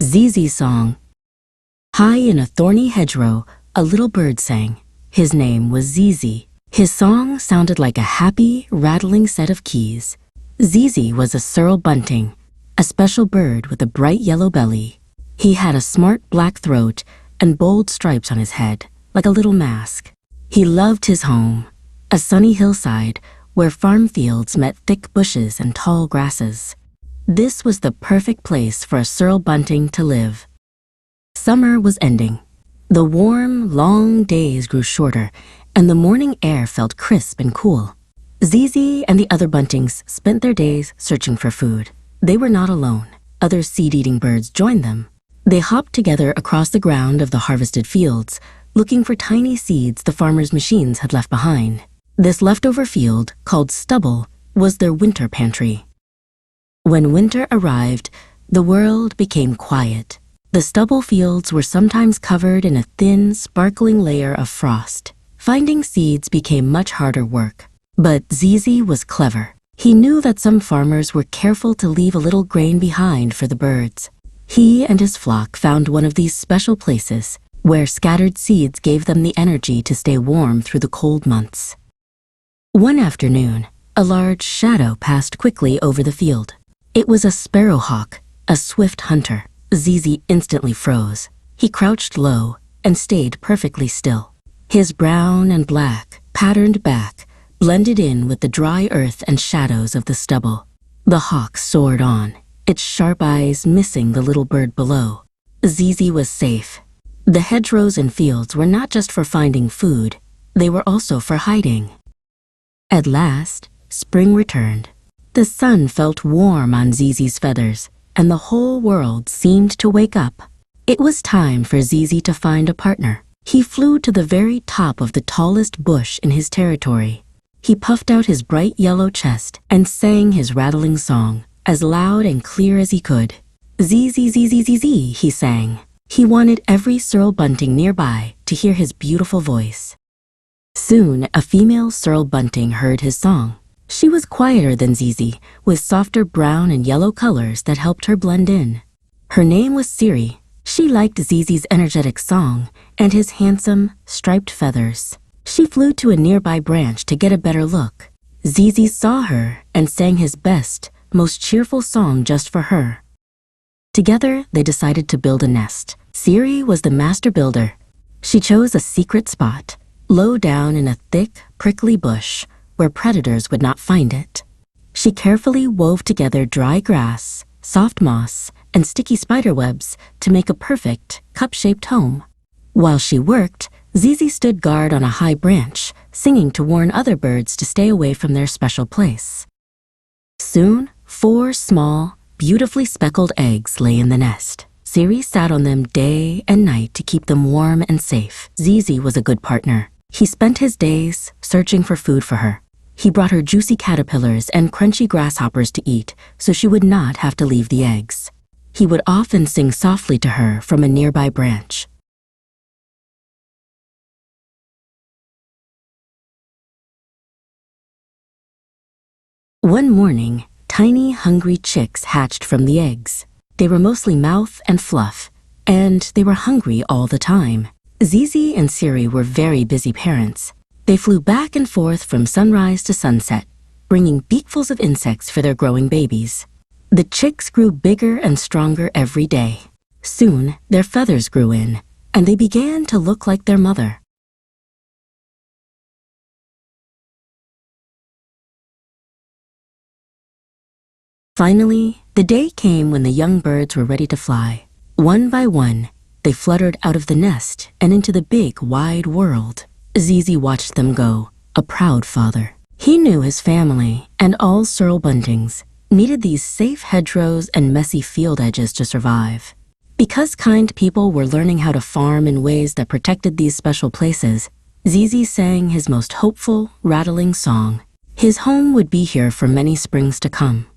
Zizi's song. High in a thorny hedgerow, a little bird sang. His name was Zizi. His song sounded like a happy, rattling set of keys. Zizi was a cirl bunting, a special bird with a bright yellow belly. He had a smart black throat and bold stripes on his head, like a little mask. He loved his home, a sunny hillside where farm fields met thick bushes and tall grasses. This was the perfect place for a cirl bunting to live. Summer was ending. The warm, long days grew shorter, and the morning air felt crisp and cool. Zizi and the other buntings spent their days searching for food. They were not alone. Other seed-eating birds joined them. They hopped together across the ground of the harvested fields, looking for tiny seeds the farmers' machines had left behind. This leftover field, called stubble, was their winter pantry. When winter arrived, the world became quiet. The stubble fields were sometimes covered in a thin, sparkling layer of frost. Finding seeds became much harder work. But Zizi was clever. He knew that some farmers were careful to leave a little grain behind for the birds. He and his flock found one of these special places where scattered seeds gave them the energy to stay warm through the cold months. One afternoon, a large shadow passed quickly over the field. It was a sparrowhawk, a swift hunter. Zizi instantly froze. He crouched low and stayed perfectly still. His brown and black, patterned back blended in with the dry earth and shadows of the stubble. The hawk soared on, its sharp eyes missing the little bird below. Zizi was safe. The hedgerows and fields were not just for finding food, they were also for hiding. At last, spring returned. The sun felt warm on Zizi's feathers, and the whole world seemed to wake up. It was time for Zizi to find a partner. He flew to the very top of the tallest bush in his territory. He puffed out his bright yellow chest and sang his rattling song, as loud and clear as he could. Zizi, Zizi, Zizi, he sang. He wanted every cirl bunting nearby to hear his beautiful voice. Soon, a female cirl bunting heard his song. She was quieter than Zizi, with softer brown and yellow colors that helped her blend in. Her name was Siri. She liked Zizi's energetic song and his handsome, striped feathers. She flew to a nearby branch to get a better look. Zizi saw her and sang his best, most cheerful song just for her. Together, they decided to build a nest. Siri was the master builder. She chose a secret spot, low down in a thick, prickly bush, where predators would not find it. She carefully wove together dry grass, soft moss, and sticky spider webs to make a perfect, cup-shaped home. While she worked, Zizi stood guard on a high branch, singing to warn other birds to stay away from their special place. Soon, 4 small, beautifully speckled eggs lay in the nest. Siri sat on them day and night to keep them warm and safe. Zizi was a good partner. He spent his days searching for food for her. He brought her juicy caterpillars and crunchy grasshoppers to eat so she would not have to leave the eggs. He would often sing softly to her from a nearby branch. One morning, tiny, hungry chicks hatched from the eggs. They were mostly mouth and fluff, and they were hungry all the time. Zizi and Siri were very busy parents. They flew back and forth from sunrise to sunset, bringing beakfuls of insects for their growing babies. The chicks grew bigger and stronger every day. Soon, their feathers grew in, and they began to look like their mother. Finally, the day came when the young birds were ready to fly. One by one, they fluttered out of the nest and into the big, wide world. Zizi watched them go, a proud father. He knew his family and all cirl buntings needed these safe hedgerows and messy field edges to survive. Because kind people were learning how to farm in ways that protected these special places, Zizi sang his most hopeful, rattling song. His home would be here for many springs to come.